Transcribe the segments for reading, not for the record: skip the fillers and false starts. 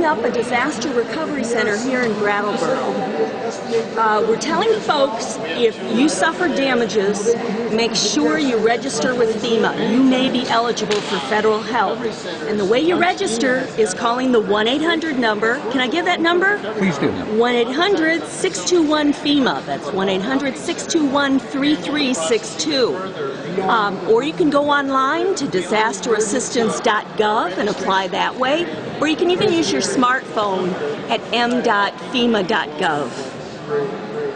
opening up a disaster recovery center here in Brattleboro. We're telling folks, if you suffer damages, make sure you register with FEMA. You may be eligible for federal help. And the way you register is calling the 1-800 number. Can I give that number? Please do. 1-800-621-FEMA. That's 1-800-621-3362. Or you can go online to disasterassistance.gov and apply that way. Or you can even use your smartphone at m.fema.gov.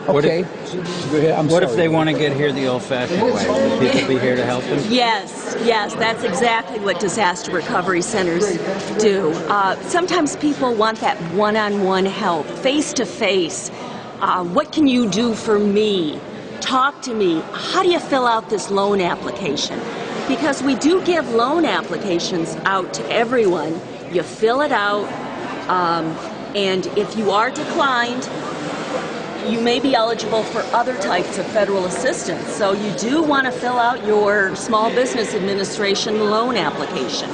Okay. What if they want to get here the old-fashioned way? Will people be here to help them? Yes, that's exactly what disaster recovery centers do. Sometimes people want that one-on-one help, face-to-face. What can you do for me? Talk to me. How do you fill out this loan application? Because we do give loan applications out to everyone. You fill it out, and if you are declined, you may be eligible for other types of federal assistance. So you do want to fill out your Small Business Administration loan application.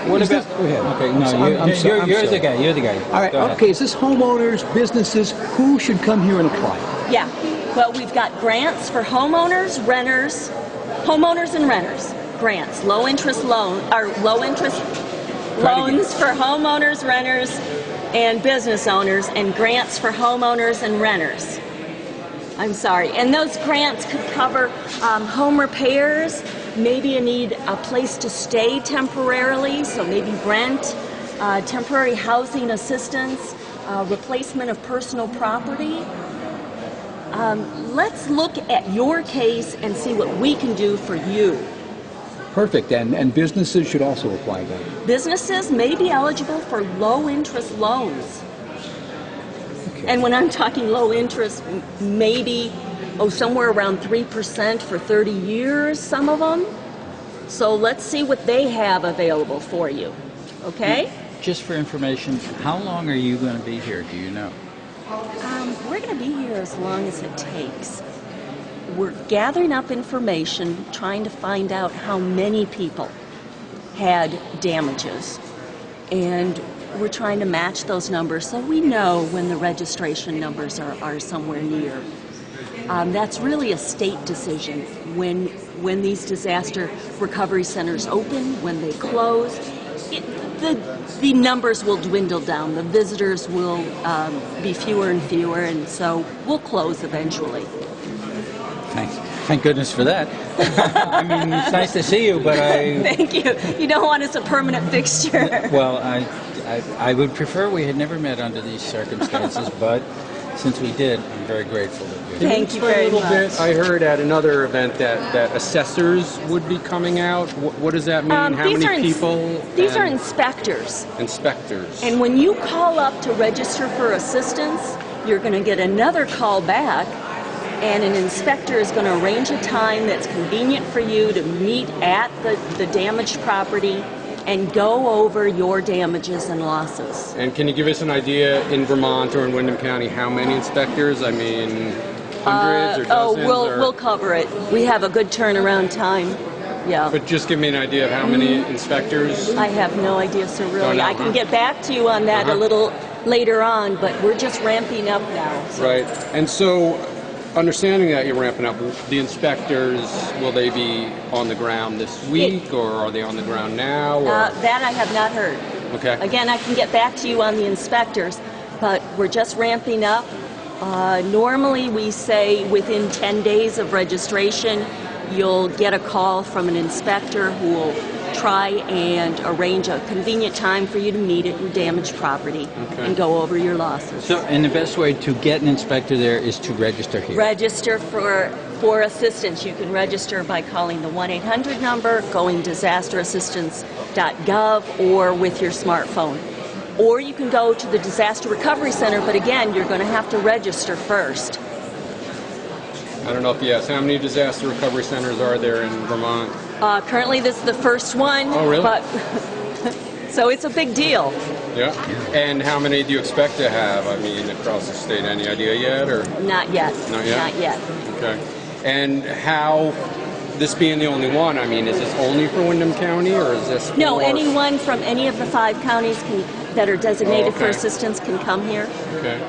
What about? Go ahead. Okay, no, you're the guy. You're the guy. All right. Okay. Is this homeowners, businesses? Who should come here and apply? Yeah. Well, we've got grants for homeowners, renters, homeowners and renters. Grants, low interest loans for homeowners, renters, and business owners, and grants for homeowners and renters. I'm sorry. And those grants could cover home repairs. Maybe you need a place to stay temporarily, so maybe rent, temporary housing assistance, replacement of personal property. Let's look at your case and see what we can do for you. Perfect. And businesses should also apply then. Businesses may be eligible for low-interest loans. Okay. And when I'm talking low interest, maybe somewhere around 3% for 30 years, some of them. So let's see what they have available for you. Okay? Just for information, how long are you going to be here? Do you know? We're going to be here as long as it takes. We're gathering up information, trying to find out how many people had damages. And we're trying to match those numbers so we know when the registration numbers are somewhere near. That's really a state decision. When these disaster recovery centers open, when they close, the numbers will dwindle down. The visitors will be fewer and fewer, and so we'll close eventually. Thanks. Thank goodness for that. I mean, it's nice to see you, but Thank you. You don't want us a permanent fixture. Well, I would prefer we had never met under these circumstances, but since we did, I'm very grateful that we did. Thank you very much. I heard at another event that assessors would be coming out. What does that mean? How many people? These are inspectors. Inspectors. And when you call up to register for assistance, you're going to get another call back, and an inspector is going to arrange a time that's convenient for you to meet at the damaged property and go over your damages and losses. And can you give us an idea in Vermont or in Windham County how many inspectors? I mean, hundreds or dozens? We'll cover it. We have a good turnaround time. Yeah. But just give me an idea of how many inspectors? I have no idea, sir, really. I can get back to you on that a little later on, but we're just ramping up now. So. Right. And so, understanding that you're ramping up, the inspectors, will they be on the ground this week, or are they on the ground now? That I have not heard. Okay. Again, I can get back to you on the inspectors, but we're just ramping up. Normally we say within 10 days of registration, you'll get a call from an inspector who will try and arrange a convenient time for you to meet at your damaged property and go over your losses. So, and the best way to get an inspector there is to register here? Register for assistance. You can register by calling the 1-800 number, going disasterassistance.gov, or with your smartphone. Or you can go to the Disaster Recovery Center, but again, you're going to have to register first. I don't know if yes. How many disaster recovery centers are there in Vermont? Currently, this is the first one. Oh, really? But so it's a big deal. Yeah. And how many do you expect to have? I mean, across the state, any idea yet, or not yet? Not yet. Not yet. Okay. And how this being the only one, I mean, is this only for Windham County, or is this No, for... anyone from any of the 5 counties that are designated for okay. assistance can come here. Okay.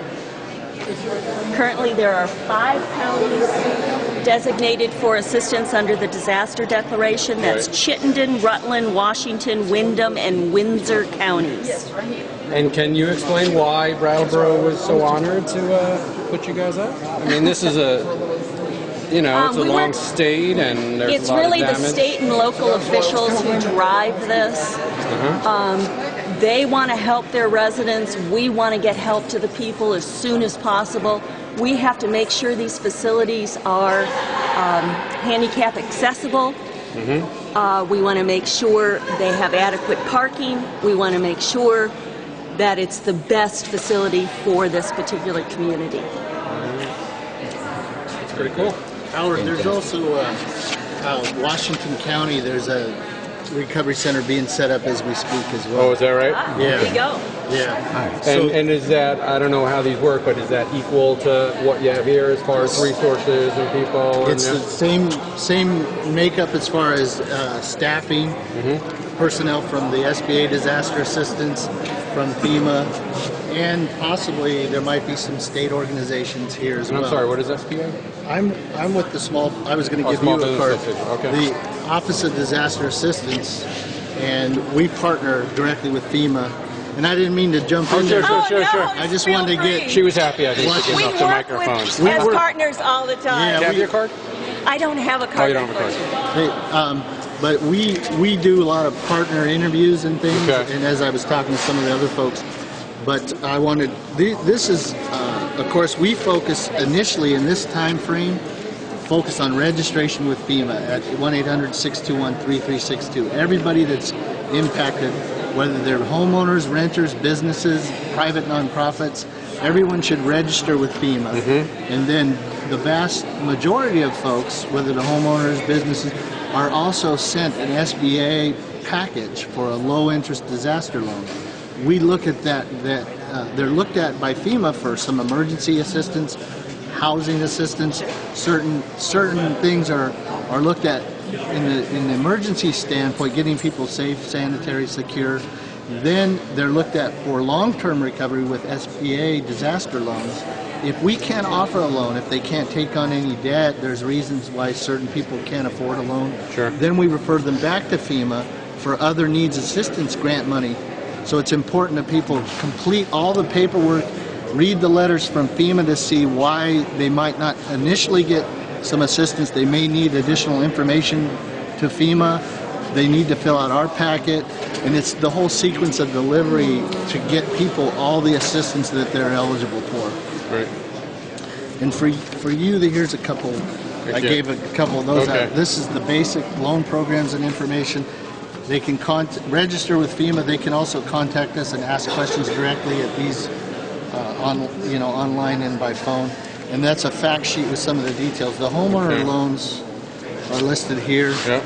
Currently, there are 5 counties designated for assistance under the disaster declaration. That's Right. Chittenden, Rutland, Washington, Windham, and Windsor counties. And can you explain why Brattleboro was so honored to put you guys up? I mean, this is a, you know, it's a we long work- state, and there's It's a lot really of the damage. state and local officials who drive this. They want to help their residents. We want to get help to the people as soon as possible. We have to make sure these facilities are handicap accessible. We want to make sure they have adequate parking. We want to make sure that it's the best facility for this particular community. It's pretty cool. Howard, there's also Washington County, there's a recovery center being set up as we speak as well. Oh, is that right? Ah, Yeah. There you go. Yeah. And is that, I don't know how these work, but is that equal to what you have here as far as resources and people? It's the same makeup as far as staffing, personnel from the SBA disaster assistance, from FEMA, and possibly there might be some state organizations here as And well. I'm sorry, what is SPA? I'm with the small. I was going to give Small you a card. Business Association, okay. The Office of Disaster Assistance, and we partner directly with FEMA. And I didn't mean to jump in there. Oh, no, I just wanted to get. She was happy, I think, What? to get We off the work microphone. with We as work- partners all the time. Yeah, Do you have your card? I don't have a Oh, card. you don't have a card. Hey, but we do a lot of partner interviews and things, Okay. and as I was talking to some of the other folks, but I wanted this is of course we focus initially in this time frame, focus on registration with FEMA at 1-800-621-3362. Everybody that's impacted, whether they're homeowners, renters, businesses, private nonprofits, everyone should register with FEMA. And then the vast majority of folks, whether the homeowners, businesses, are also sent an SBA package for a low-interest disaster loan. We look at that they're looked at by FEMA for some emergency assistance, housing assistance. Certain things are looked at in the emergency standpoint, getting people safe, sanitary, secure. Then they're looked at for long-term recovery with SBA disaster loans. If we can't offer a loan, if they can't take on any debt, there's reasons why certain people can't afford a loan. Sure. Then we refer them back to FEMA for other needs assistance grant money. So it's important that people complete all the paperwork, read the letters from FEMA to see why they might not initially get some assistance. They may need additional information to FEMA. They need to fill out our packet, and it's the whole sequence of delivery to get people all the assistance that they're eligible for. Right. And for you, here's a couple. I you. gave a couple of those Okay. out. This is the basic loan programs and information. They can register with FEMA. They can also contact us and ask questions directly at these online and by phone. And that's a fact sheet with some of the details. The homeowner loans are listed here. Yeah.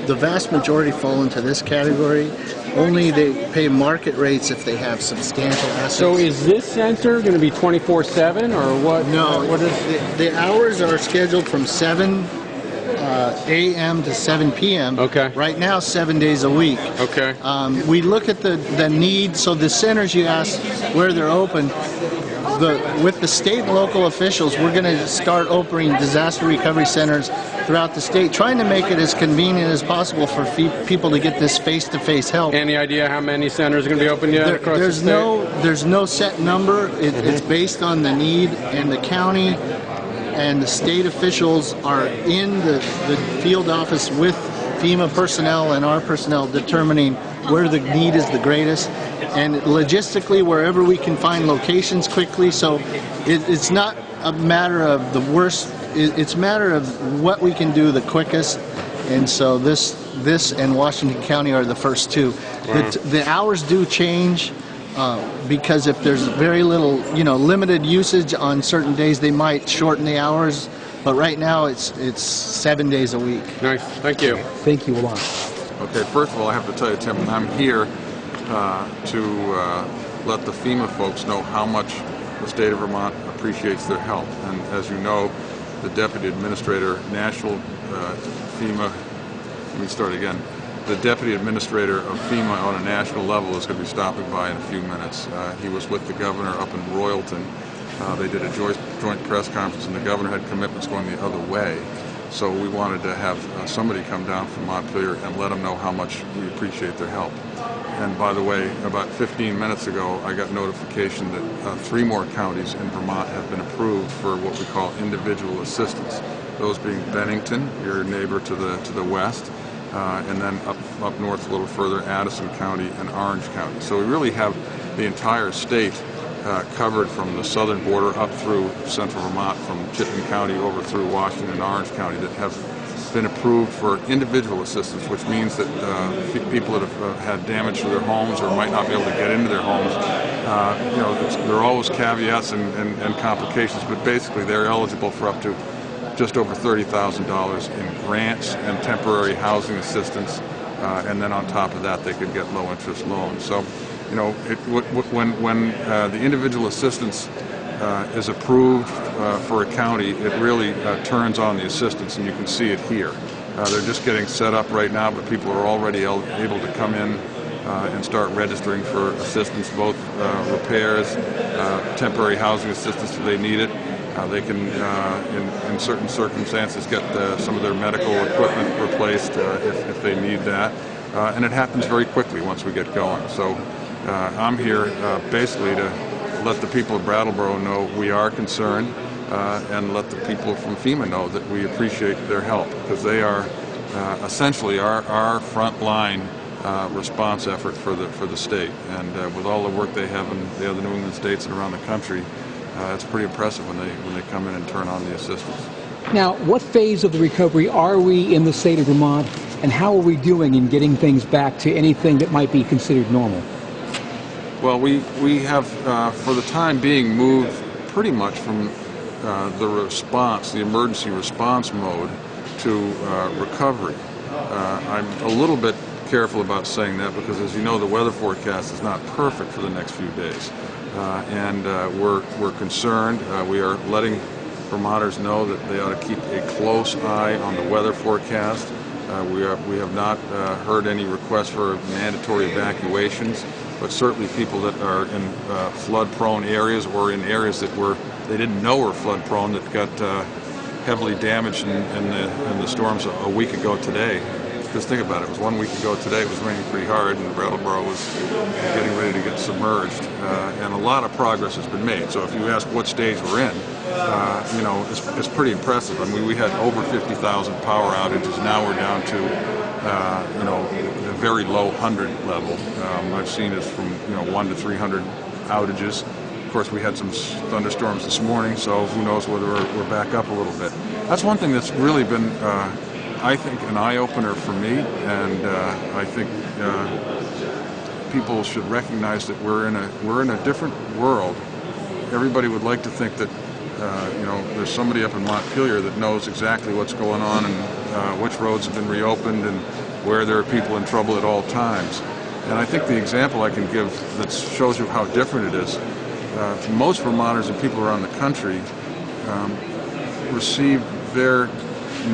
The vast majority fall into this category. Only they pay market rates if they have substantial assets. So is this center going to be 24/7, or what? No, What is? the hours are scheduled from 7 a.m. to 7 p.m. Okay. Right now, 7 days a week. Okay. We look at the need. So the centers you asked where they're open. With the state and local officials, we're going to start opening disaster recovery centers throughout the state, trying to make it as convenient as possible for people to get this face-to-face help. Any idea how many centers are going to be open yet across the state? There's no set number. It's based on the need, and the county and the state officials are in the field office with FEMA personnel and our personnel determining where the need is the greatest, and logistically wherever we can find locations quickly. So it's not a matter of the worst, it's a matter of what we can do the quickest. And so this and Washington County are the first two. Wow. The hours do change because if there's very little, limited usage on certain days, they might shorten the hours. But right now it's 7 days a week. Nice. Thank you. Thank you a lot. Okay, first of all, I have to tell you, Tim, I'm here to let the FEMA folks know how much the state of Vermont appreciates their help. And as you know, the Deputy Administrator National FEMA, let me start again. The Deputy Administrator of FEMA on a national level is going to be stopping by in a few minutes. He was with the Governor up in Royalton. They did a joint press conference, and the Governor had commitments going the other way. So we wanted to have somebody come down from Montpelier and let them know how much we appreciate their help. And by the way, about 15 minutes ago, I got notification that 3 more counties in Vermont have been approved for what we call individual assistance. Those being Bennington, your neighbor to the west, and then up north a little further, Addison County and Orange County. So we really have the entire state covered from the southern border up through central Vermont, from Chittenden County over through Washington and Orange County, that have been approved for individual assistance, which means that people that have had damage to their homes or might not be able to get into their homes, there are always caveats and complications, but basically they're eligible for up to just over $30,000 in grants and temporary housing assistance, and then on top of that they could get low-interest loans. So, when the individual assistance is approved for a county, it really turns on the assistance, and you can see it here. They're just getting set up right now, but people are already able to come in and start registering for assistance, both repairs, temporary housing assistance if they need it. They can, in certain circumstances, get some of their medical equipment replaced if they need that. And it happens very quickly once we get going. So I'm here basically to let the people of Brattleboro know we are concerned, and let the people from FEMA know that we appreciate their help, because they are essentially our front line response effort for the state. And with all the work they have in the other New England states and around the country, it's pretty impressive when they come in and turn on the assistance. Now, what phase of the recovery are we in the state of Vermont, and how are we doing in getting things back to anything that might be considered normal? Well, we have, for the time being, moved pretty much from the emergency response mode to recovery. I'm a little bit careful about saying that because, as you know, the weather forecast is not perfect for the next few days. And we're concerned. We are letting Vermonters know that they ought to keep a close eye on the weather forecast. We have not heard any requests for mandatory evacuations, but certainly people that are in flood-prone areas or in areas that they didn't know were flood-prone, that got heavily damaged in the storms a week ago today. Just think about it. It was 1 week ago today. It was raining pretty hard, and Brattleboro was getting ready to get submerged. And a lot of progress has been made. So if you ask what stage we're in, it's pretty impressive. I mean, we had over 50,000 power outages. Now we're down to, a very low 100 level. I've seen it from 1 to 300 outages. Of course, we had some thunderstorms this morning, so who knows whether we're back up a little bit. That's one thing that's really been, I think, an eye-opener for me, and I think people should recognize that we're in a different world. Everybody would like to think that there's somebody up in Montpelier that knows exactly what's going on and which roads have been reopened and where there are people in trouble at all times. And I think the example I can give that shows you how different it is, most Vermonters and people around the country receive their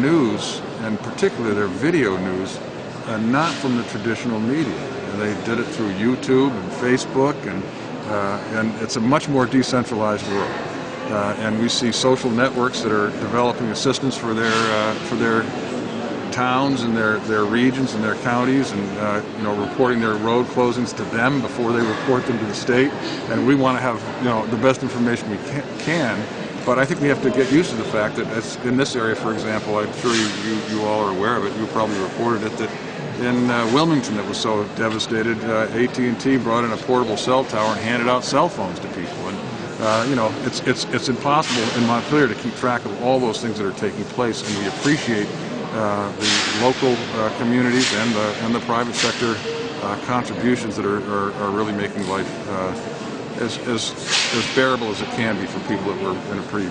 news, and particularly their video news, not from the traditional media. And they did it through YouTube and Facebook, and it's a much more decentralized world. And we see social networks that are developing assistance for their towns and their regions and their counties, and reporting their road closings to them before they report them to the state. And we want to have the best information we can. But I think we have to get used to the fact that in this area, for example, I'm sure you all are aware of it, you probably reported it, that in Wilmington that was so devastated, AT&T brought in a portable cell tower and handed out cell phones to people. And it's impossible in Montpelier to keep track of all those things that are taking place, and we appreciate the local communities and the private sector contributions that are really making life as bearable as it can be for people that were in a pretty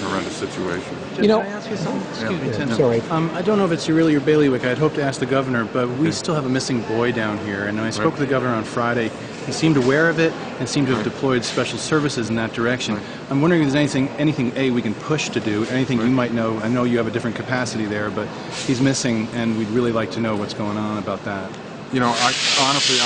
horrendous situation. You know, Can I ask you something? Excuse me, Tim. Sorry. I don't know if it's really your bailiwick. I'd hoped to ask the governor, but we still have a missing boy down here. And when I spoke to the governor on Friday, he seemed aware of it and seemed to have deployed special services in that direction. I'm wondering if there's anything we can push to do, anything you might know. I know you have a different capacity there, but he's missing, and we'd really like to know what's going on about that. You know, honestly,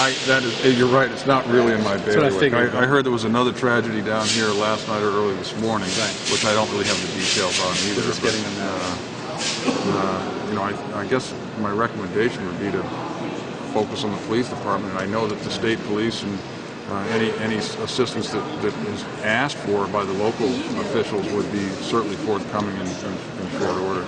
you're right. It's not really in my bailiwick. what I figured. I heard there was another tragedy down here last night or early this morning, which I don't really have the details on either. Just getting them now. You know, I guess my recommendation would be to focus on the police department. And I know that the state police and any assistance that is asked for by the local officials would be certainly forthcoming in short order.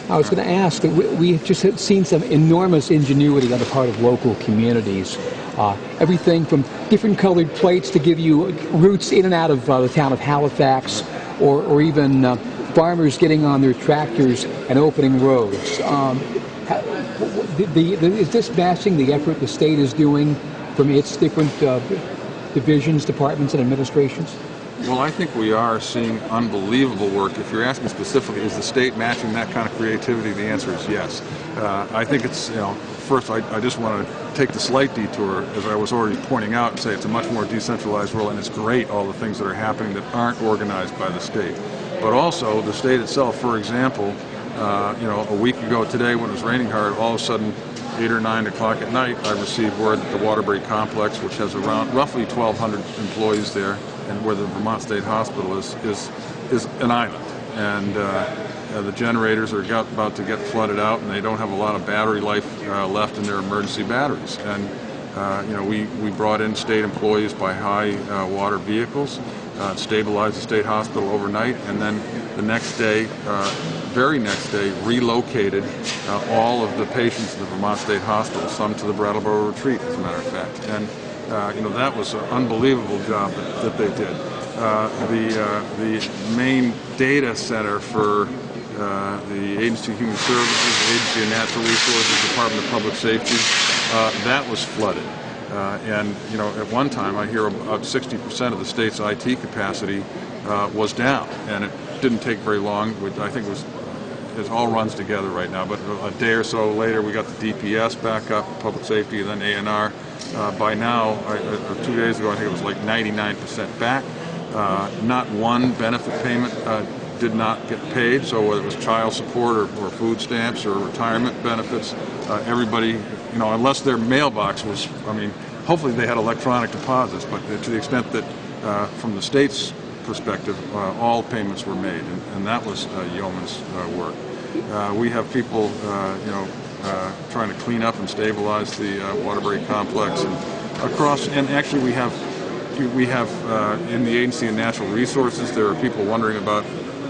I was going to ask that we just have seen some enormous ingenuity on the part of local communities. Everything from different colored plates to give you routes in and out of the town of Halifax, or even farmers getting on their tractors and opening roads. Is this matching the effort the state is doing from its different divisions, departments, and administrations? Well, I think we are seeing unbelievable work. If you're asking specifically, is the state matching that kind of creativity, the answer is yes. I think it's, you know, first I just want to take the slight detour, as I was already pointing out, and say it's a much more decentralized world, and it's great, all the things that are happening that aren't organized by the state. But also, the state itself, for example, you know, a week ago today when it was raining hard, all of a sudden, 8 or 9 o'clock at night, I received word that the Waterbury complex, which has around roughly 1,200 employees there, and where the Vermont State Hospital is an island. And the generators are about to get flooded out, and they don't have a lot of battery life left in their emergency batteries. And you know, we brought in state employees by high water vehicles, stabilized the state hospital overnight, and then the next day, very next day, relocated all of the patients in the Vermont State Hospital, some to the Brattleboro retreat, as a matter of fact. And you know, that was an unbelievable job that they did. The main data center for the Agency of Human Services, the Agency of Natural Resources, Department of Public Safety, that was flooded. And you know, at one time, I hear about 60% of the state's IT capacity was down, and it didn't take very long. I think it all runs together right now. But a day or so later, we got the DPS back up, Public Safety, and then A&R. By now, 2 days ago, I think it was like 99% back. Not one benefit payment did not get paid, so whether it was child support or food stamps or retirement benefits, everybody, you know, unless their mailbox was, I mean, hopefully they had electronic deposits, but to the extent that from the state's perspective, all payments were made, and that was yeoman's work. We have people, you know, trying to clean up and stabilize the Waterbury complex, and across, and actually we have in the Agency of Natural Resources, there are people wondering about,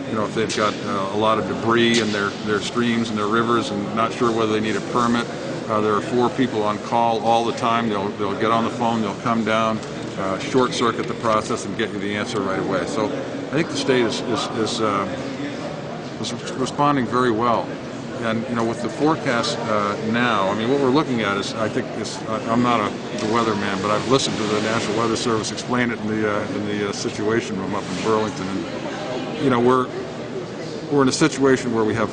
you know, if they've got a lot of debris in their streams and their rivers and not sure whether they need a permit. There are 4 people on call all the time. They'll get on the phone, they'll come down, short circuit the process and get you the answer right away. So I think the state is responding very well. And you know, with the forecast now, I mean, what we're looking at is, I think, I'm not the weatherman, but I've listened to the National Weather Service explain it in the Situation Room up in Burlington, and you know, we're in a situation where we have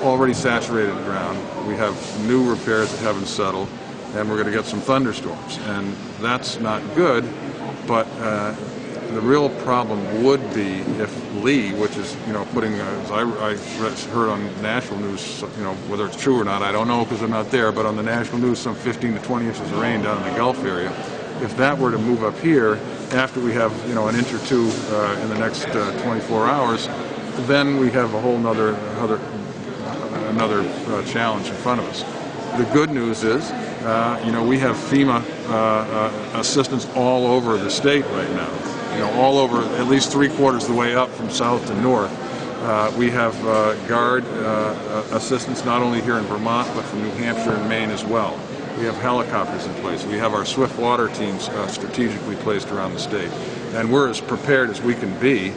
already saturated ground, we have new repairs that haven't settled, and we're going to get some thunderstorms, and that's not good. But the real problem would be if Lee, which is, you know, putting, as I heard on national news, you know, whether it's true or not, I don't know because I'm not there, but on the national news, some 15 to 20 inches of rain down in the Gulf area. If that were to move up here, after we have, you know, an inch or two in the next 24 hours, then we have a whole another challenge in front of us. The good news is, you know, we have FEMA assistance all over the state right now. You know, all over, at least 3/4 of the way up from south to north. We have Guard assistance not only here in Vermont, but from New Hampshire and Maine as well. We have helicopters in place. We have our swift water teams strategically placed around the state. And we're as prepared as we can be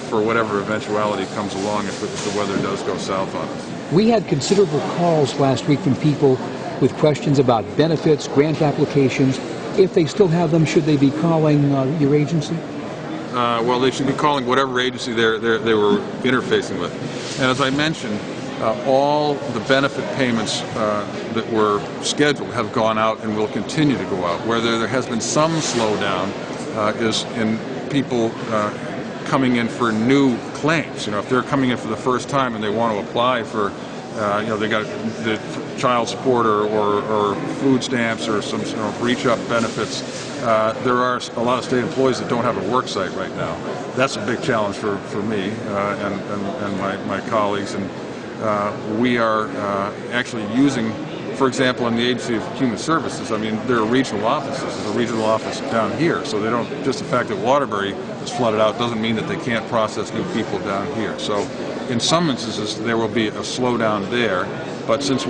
for whatever eventuality comes along if the weather does go south on us. We had considerable calls last week from people with questions about benefits, grant applications. If they still have them, should they be calling your agency? Well, they should be calling whatever agency they were interfacing with. And as I mentioned, all the benefit payments that were scheduled have gone out and will continue to go out. Where there has been some slowdown is in people coming in for new claims. You know, if they're coming in for the first time and they want to apply for, you know, they got the child support or food stamps or some reach-up benefits. There are a lot of state employees that don't have a work site right now. That's a big challenge for me and my colleagues. And we are actually using, for example, in the Agency of Human Services, I mean, there are regional offices. There's a regional office down here, so they don't, just the fact that Waterbury is flooded out doesn't mean that they can't process new people down here. So in some instances, there will be a slowdown there, but since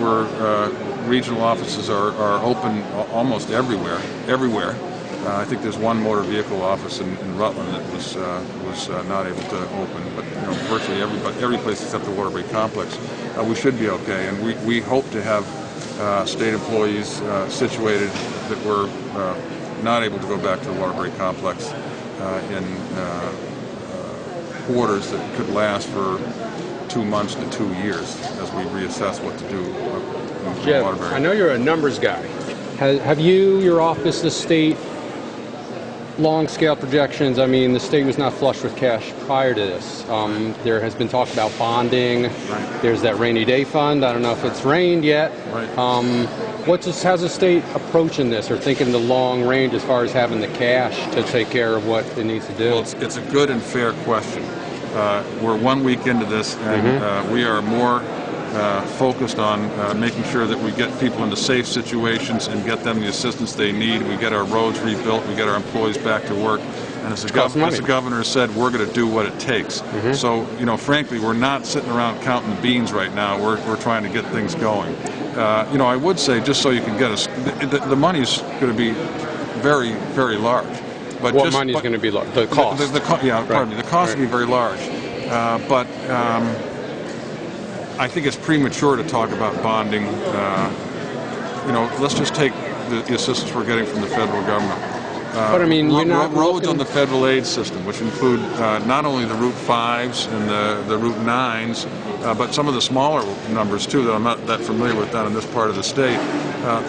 regional offices are open almost everywhere, I think there's one motor vehicle office in Rutland that was not able to open, but you know, virtually every place except the Waterbury complex, we should be okay. And we hope to have state employees situated that were not able to go back to the Waterbury complex in quarters that could last for 2 months to 2 years as we reassess what to do in Jeff, Waterbury. I know you're a numbers guy. Have you, your office, the state, long-scale projections? I mean, the state was not flush with cash prior to this. There has been talk about bonding. Right. There's that rainy day fund. I don't know if it's rained yet. Right. How's the state approaching this or thinking the long range as far as having the cash to take care of what it needs to do? Well, it's a good and fair question. We're 1 week into this, and we are more focused on making sure that we get people into safe situations and get them the assistance they need. We get our roads rebuilt, we get our employees back to work, and as the governor said, we're going to do what it takes. So, you know, frankly, we're not sitting around counting the beans right now. We're trying to get things going. You know, I would say, just so you can get us, the money's going to be very, very large. But what money is going to be large? The cost. Pardon me. The cost will be very large. But I think it's premature to talk about bonding. You know, let's just take the assistance we're getting from the federal government. But I mean, you're not roads on the federal aid system, which include not only the Route 5s and the Route 9s, but some of the smaller numbers too that I'm not that familiar with down in this part of the state.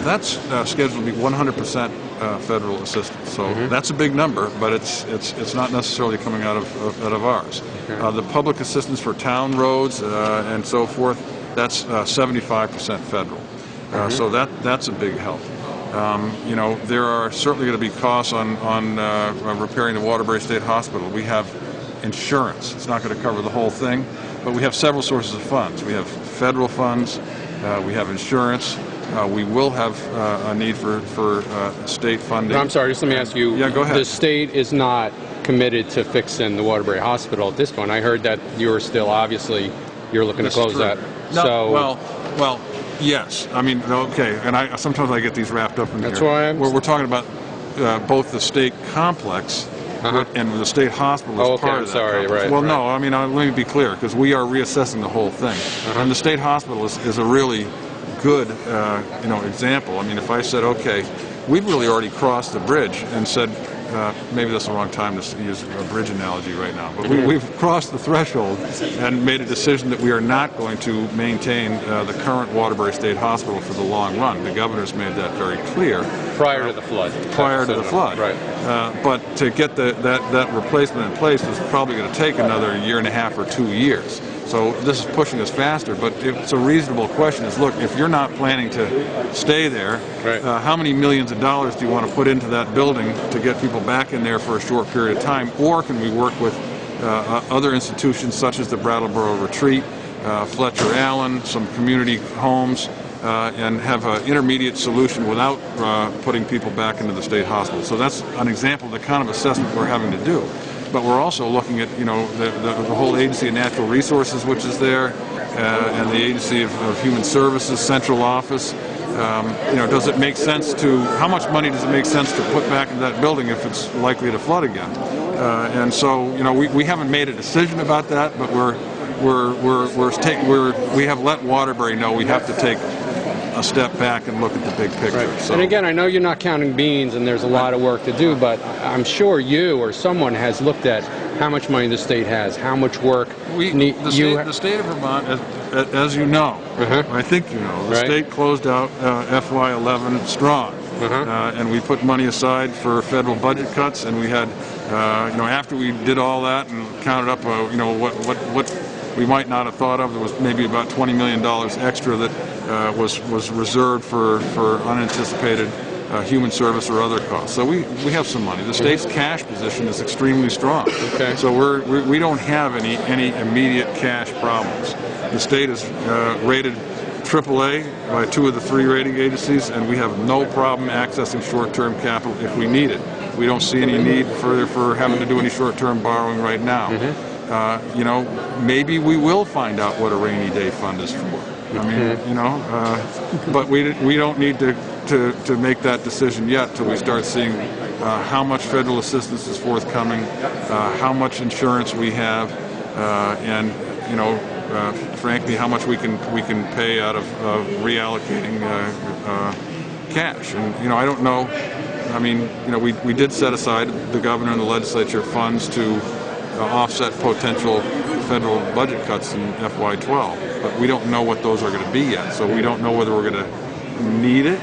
That's scheduled to be 100% federal assistance. So that's a big number, but it's not necessarily coming out of ours. The public assistance for town roads and so forth, that's 75% federal. So that's a big help. You know, there are certainly going to be costs on repairing the Waterbury State Hospital. We have insurance. It's not going to cover the whole thing, but we have several sources of funds. We have federal funds. We have insurance. We will have a need for state funding. But I'm sorry, just let me ask you. Yeah, go ahead. The state is not committed to fixing the Waterbury Hospital at this point. I heard that you're still, obviously, you're looking to close that. No, So, well, yes. I mean, okay, and sometimes I get these wrapped up in That's here. why we're talking about both the state complex and the state hospital as part of that sorry, complex. right. Well, no, I mean, let me be clear, because we are reassessing the whole thing. And the state hospital is a really good you know, example. I mean, if I said, okay, we've really already crossed the bridge and said, maybe that's the wrong time to use a bridge analogy right now, but we've crossed the threshold and made a decision that we are not going to maintain the current Waterbury State Hospital for the long run. The governor's made that very clear. prior to the flood. Prior to the flood. Right. But to get that replacement in place is probably going to take another 1.5 or 2 years. So this is pushing us faster, but it's a reasonable question is, look, if you're not planning to stay there, how many millions of dollars do you want to put into that building to get people back in there for a short period of time? Or can we work with other institutions such as the Brattleboro Retreat, Fletcher Allen, some community homes, and have an intermediate solution without putting people back into the state hospital? So that's an example of the kind of assessment we're having to do. But we're also looking at, you know, the whole Agency of Natural Resources, which is there, and the Agency of Human Services Central Office. You know, does it make sense how much money does it make sense to put back into that building if it's likely to flood again? And so, you know, we haven't made a decision about that, but we have let Waterbury know we have to take a a step back and look at the big picture. Right. So, And again, I know you're not counting beans and there's a lot of work to do, but I'm sure you or someone has looked at how much money the state has, how much work the state of Vermont, as you know, I think you know, the state closed out FY11 strong. And we put money aside for federal budget cuts, and we had, after we did all that and counted up, what we might not have thought of, there was maybe about $20 million extra that was reserved for unanticipated human service or other costs. So we have some money. The state's cash position is extremely strong. Okay. So we don't have any immediate cash problems. The state is rated AAA by 2 of the 3 rating agencies, and we have no problem accessing short-term capital if we need it. We don't see any need for having to do any short-term borrowing right now. Maybe we will find out what a rainy day fund is for. I mean, but we don't need to make that decision yet till we start seeing how much federal assistance is forthcoming, how much insurance we have, and frankly, how much we can pay out of reallocating cash. And I don't know. I mean, we did set aside, the governor and the legislature, funds to offset potential federal budget cuts in FY12, but we don't know what those are going to be yet. So we don't know whether we're going to need it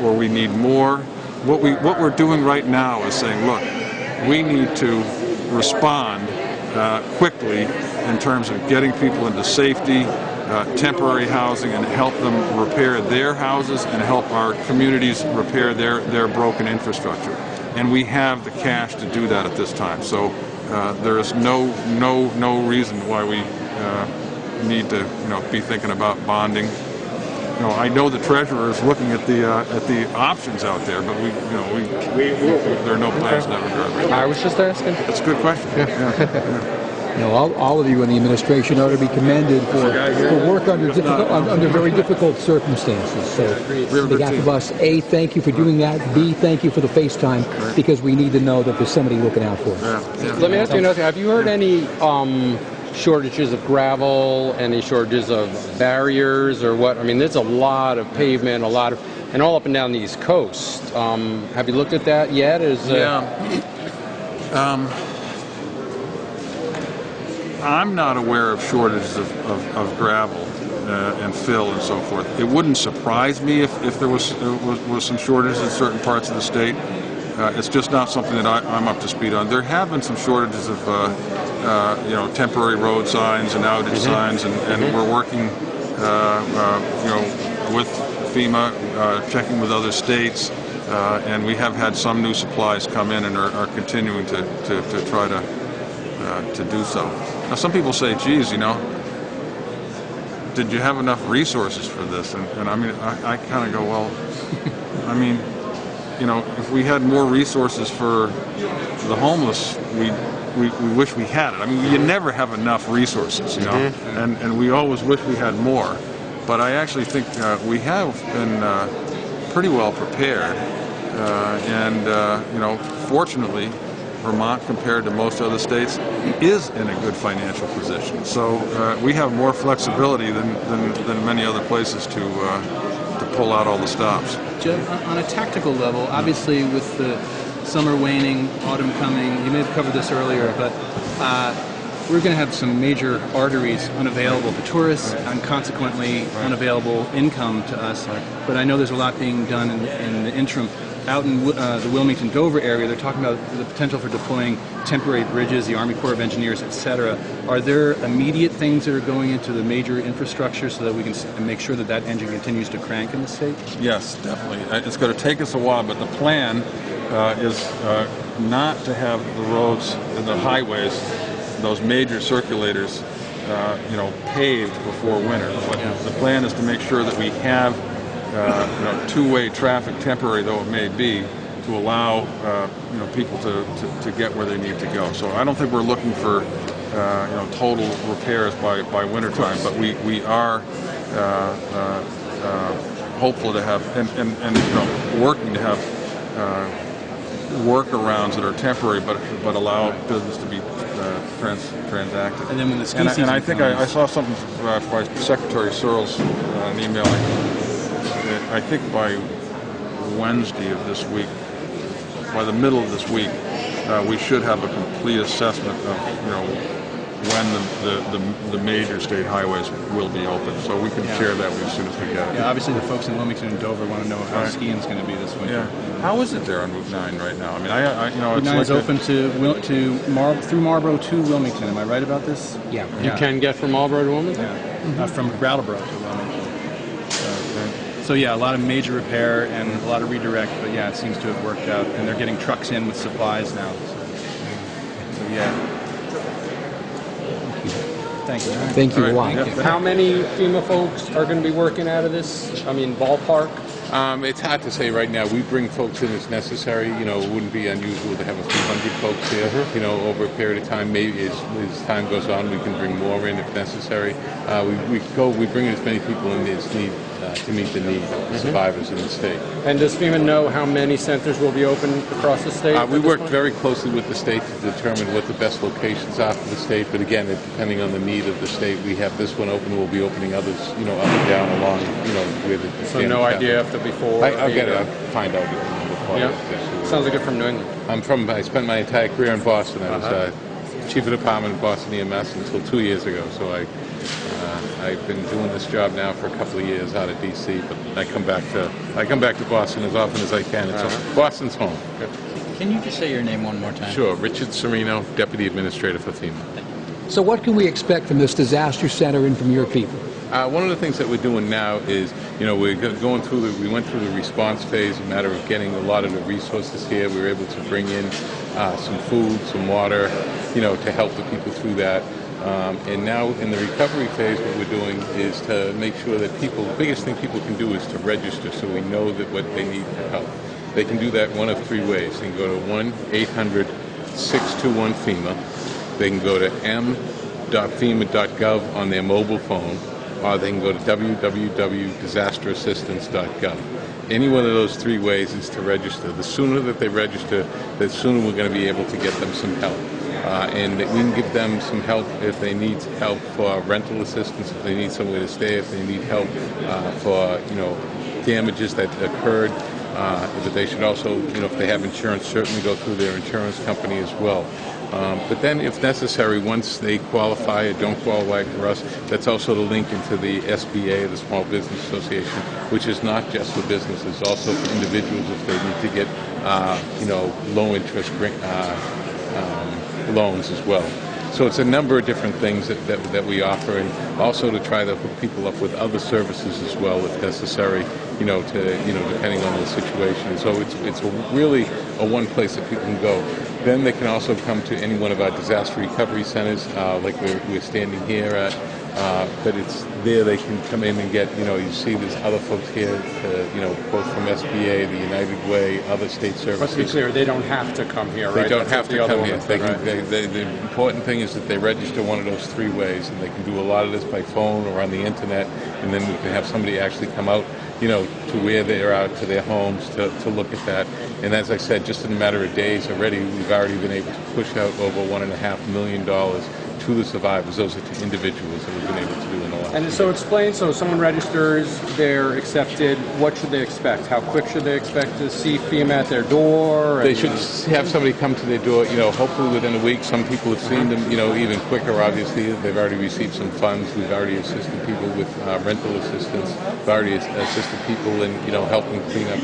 or we need more. What we're doing right now is saying, look, we need to respond quickly in terms of getting people into safety, temporary housing, and help them repair their houses and help our communities repair their broken infrastructure. And we have the cash to do that at this time. So there is no reason why we need to be thinking about bonding. I know the treasurer is looking at the options out there, but there are no plans in that regard. Right now. I was just asking. That's a good question. Yeah. All of you in the administration ought to be commended for work under very difficult circumstances. So, on behalf of us, A, thank you for doing that. B, thank you for the FaceTime, because we need to know that there's somebody looking out for us. Let me ask you another thing. Have you heard any shortages of gravel, any shortages of barriers, or what? I mean, there's a lot of pavement, and all up and down the East Coast. Have you looked at that yet? I'm not aware of shortages of gravel and fill and so forth. It wouldn't surprise me if there was some shortages in certain parts of the state. It's just not something that I'm up to speed on. There have been some shortages of temporary road signs and outage signs, and we're working with FEMA, checking with other states, and we have had some new supplies come in and are continuing to try to do so. Now, some people say, geez, did you have enough resources for this? And I mean, I kind of go, well, I mean, if we had more resources for the homeless, we wish we had it. I mean, you never have enough resources, and we always wish we had more. But I actually think we have been pretty well prepared, and fortunately, Vermont, compared to most other states, is in a good financial position. So we have more flexibility than many other places to pull out all the stops. Jim, on a tactical level, obviously with the summer waning, autumn coming, you may have covered this earlier, but we're going to have some major arteries unavailable to tourists and consequently unavailable income to us. But I know there's a lot being done in the interim. Out in the Wilmington-Dover area, they're talking about the potential for deploying temporary bridges, the Army Corps of Engineers, etc. Are there immediate things that are going into the major infrastructure so that we can make sure that engine continues to crank in the state? Yes, definitely. It's going to take us a while, but the plan is not to have the roads and the highways, those major circulators, paved before winter. But the plan is to make sure that we have two-way traffic, temporary though it may be, to allow people to get where they need to go. So I don't think we're looking for total repairs by wintertime, but we are hopeful to have and working to have workarounds that are temporary, but allow business to be transacted. And then when the ski season and I think I saw something by Secretary Searles, an email I think by Wednesday of this week, by the middle of this week, we should have a complete assessment of when the major state highways will be open. So we can share that as soon as we get it. Yeah, obviously the folks in Wilmington and Dover want to know how skiing's going to be this winter. Yeah. How is it there on Route 9 right now? I mean, Route 9 is open through Marlboro to Wilmington. Am I right about this? Yeah. You can get from Marlboro to Wilmington? Yeah. From Brattleboro to Wilmington. So yeah, a lot of major repair and a lot of redirect, but yeah, it seems to have worked out, and they're getting trucks in with supplies now. So yeah. Thank you. Thank you a lot. How many FEMA folks are going to be working out of this? I mean, ballpark? It's hard to say right now. We bring folks in as necessary. It wouldn't be unusual to have a few hundred folks here. Over a period of time. Maybe as time goes on, we can bring more in if necessary. We bring as many people in as need to meet the needs of the survivors in the state. And does FEMA know how many centers will be open across the state? We worked very closely with the state to determine what the best locations are for the state. But again, depending on the need of the state, we have this one open. We'll be opening others, up and down along, where the So no idea if there'll be four. I'll get it. I'll find out. Sounds like you're from New England. I spent my entire career in Boston. I was chief of department in Boston EMS until 2 years ago. So I've been doing this job now for a couple of years out of DC, but I come back to Boston as often as I can. Boston's home. Can you just say your name one more time? Sure. Richard Serino, Deputy Administrator for FEMA. So what can we expect from this disaster center and from your people? One of the things that we're doing now is, we're going through we went through the response phase, a matter of getting a lot of the resources here. We were able to bring in some food, some water, to help the people through that. And now in the recovery phase, what we're doing is to make sure that the biggest thing people can do is to register so we know that what they need for help. They can do that one of three ways. They can go to 1-800-621-FEMA. They can go to m.fema.gov on their mobile phone, or they can go to www.disasterassistance.gov. Any one of those three ways is to register. The sooner that they register, the sooner we're going to be able to get them some help. And we can give them some help if they need help for rental assistance, if they need somewhere to stay, if they need help for damages that occurred. But they should also, if they have insurance, certainly go through their insurance company as well. But then, if necessary, once they qualify or don't qualify for us, that's also to link into the SBA, the Small Business Association, which is not just for businesses, also for individuals if they need to get, low-interest loans as well. So it's a number of different things that we offer, and also to try to hook people up with other services as well if necessary, depending on the situation. So it's really a one place that people can go. Then they can also come to any one of our disaster recovery centers, like we're standing here at. But it's there they can come in and get, you see there's other folks here, both from SBA, the United Way, other state services. But to be clear, they don't have to come here, right? They don't have to come here. The important thing is that they register one of those three ways, and they can do a lot of this by phone or on the internet, and then we can have somebody actually come out, to where they're out, to their homes, to look at that. And as I said, just in a matter of days already, we've already been able to push out over $1.5 million to the survivors. Those are to individuals that we've been able to do in the last And so explain, so someone registers, they're accepted, what should they expect? How quick should they expect to see FEMA at their door? They should have somebody come to their door, hopefully within a week. Some people have seen them, even quicker, obviously. They've already received some funds. We've already assisted people with rental assistance. We've already assisted people in, helping clean up,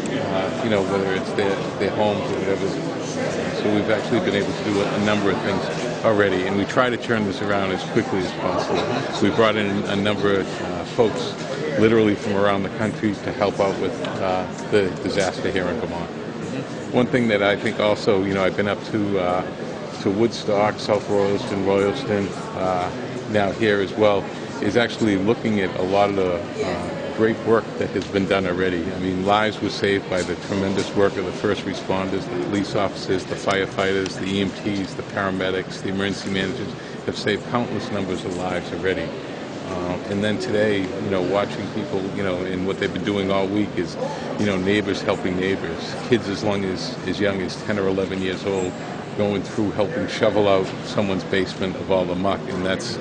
whether it's their homes or whatever. So we've actually been able to do a number of things already, and we try to turn this around as quickly as possible. We brought in a number of folks literally from around the country to help out with the disaster here in Vermont. One thing that I think also, I've been up to Woodstock, South Royalston, now here as well, is actually looking at a lot of the great work that has been done already. I mean, lives were saved by the tremendous work of the first responders, the police officers, the firefighters, the EMTs, the paramedics, the emergency managers have saved countless numbers of lives already. And then today, watching people, and what they've been doing all week is, neighbors helping neighbors, kids as young as 10 or 11 years old, going through helping shovel out someone's basement of all the muck, and that's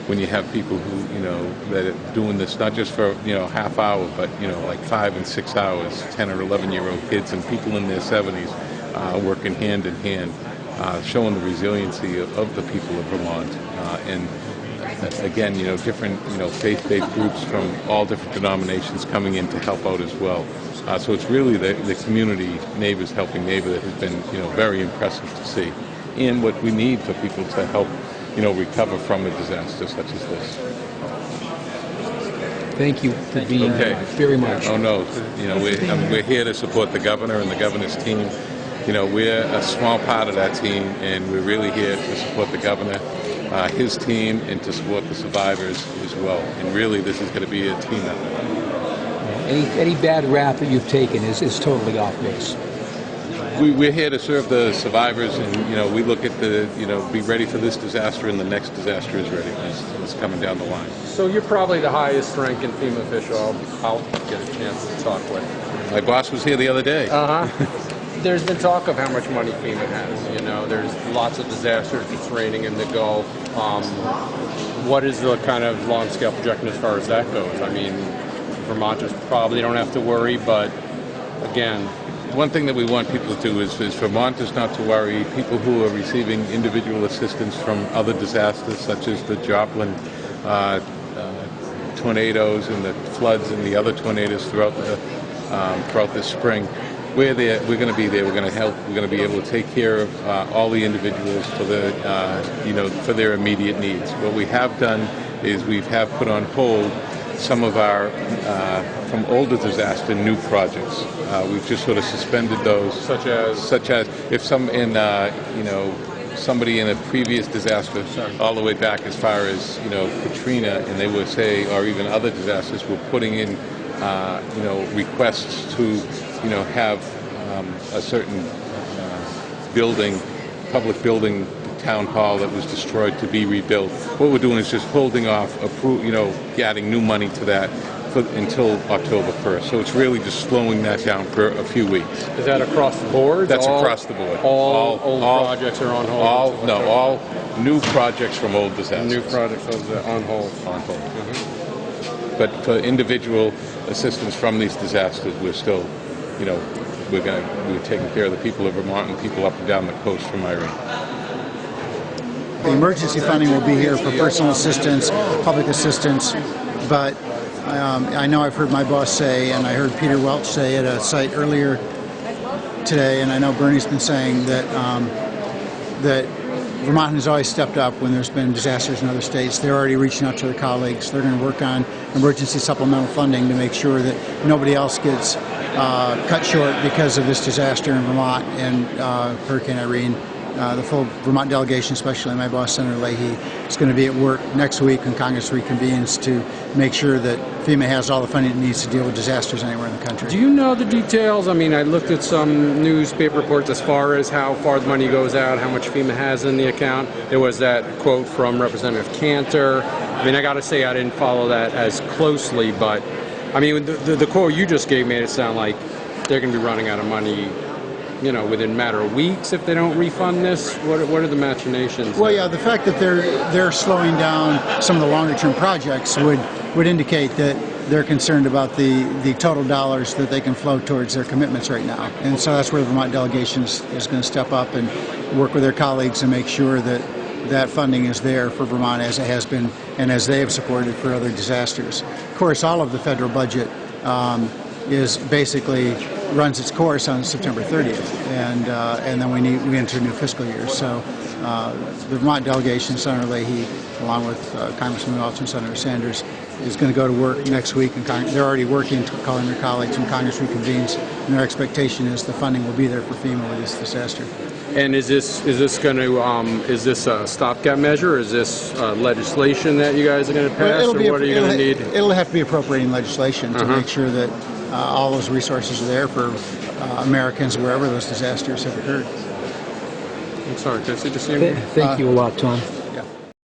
when you have people who, that are doing this not just for, half hour, but, like 5 and 6 hours, 10 or 11-year-old kids and people in their 70s working hand in hand, showing the resiliency of the people of Vermont. And again, different, faith-based groups from all different denominations coming in to help out as well. So it's really the community, neighbors helping neighbor, that has been, very impressive to see. And what we need for people to help, recover from a disaster such as this. Thank you for being here very much. Oh no, we're here to support the governor and the governor's team. We're a small part of that team, and we're really here to support the governor, his team, and to support the survivors as well. And really, this is going to be a team effort. Any bad rap that you've taken is totally off base. We're here to serve the survivors, and we look at be ready for this disaster, and the next disaster is ready. It's coming down the line. So you're probably the highest ranking FEMA official I'll get a chance to talk with. My boss was here the other day. There's been talk of how much money FEMA has. There's lots of disasters. It's raining in the Gulf. What is the kind of long-scale projection as far as that goes? I mean, Vermonters probably don't have to worry, but again, one thing that we want people to do is Vermonters not to worry. People who are receiving individual assistance from other disasters, such as the Joplin tornadoes and the floods and the other tornadoes throughout this spring. We're there. We're going to be there. We're going to help. We're going to be able to take care of all the individuals for for their immediate needs. What we have done is we have put on hold some of our from older disaster new projects. We've just sort of suspended those. Such as if somebody in a previous disaster, all the way back as far as Katrina, and they would say, or even other disasters, were putting in requests to have a certain public building, town hall that was destroyed to be rebuilt. What we're doing is just holding off, adding new money to that until October 1st. So it's really just slowing that down for a few weeks. Is that across the board? That's across the board. All projects are on hold? All new projects from old disasters. New projects on hold. On hold. But for individual assistance from these disasters, we're still, we're taking care of the people of Vermont and people up and down the coast from Irene. The emergency funding will be here for personal assistance, public assistance, but I know I've heard my boss say, and I heard Peter Welch say at a site earlier today, and I know Bernie's been saying that that Vermont has always stepped up when there's been disasters in other states. They're already reaching out to their colleagues. They're going to work on emergency supplemental funding to make sure that nobody else gets cut short because of this disaster in Vermont and Hurricane Irene. The full Vermont delegation, especially my boss, Senator Leahy, is going to be at work next week when Congress reconvenes to make sure that FEMA has all the funding it needs to deal with disasters anywhere in the country. Do you know the details? I mean, I looked at some newspaper reports as far as how far the money goes out, how much FEMA has in the account. There was that quote from Representative Cantor. I mean, I got to say I didn't follow that as closely, but I mean, the quote you just gave made it sound like they're going to be running out of money, within a matter of weeks if they don't refund this. What are the machinations? Well, yeah, the fact that they're slowing down some of the longer-term projects would indicate that they're concerned about the total dollars that they can flow towards their commitments right now. And so that's where the Vermont delegation is going to step up and work with their colleagues and make sure that that funding is there for Vermont as it has been and as they have supported for other disasters. Of course, all of the federal budget is basically runs its course on September 30th, and then we enter a new fiscal year. So the Vermont delegation, Senator Leahy, along with Congressman Welch and Senator Sanders, is going to go to work next week, and they're already working, calling their colleagues when Congress reconvenes, and their expectation is the funding will be there for FEMA with this disaster. And is this a stopgap measure? Or is this legislation that you guys are going to pass, or what are you going to need? It'll have to be appropriating legislation to make sure that all those resources are there for Americans wherever those disasters have occurred. I'm sorry, can I see the same? Thank you a lot, Tom.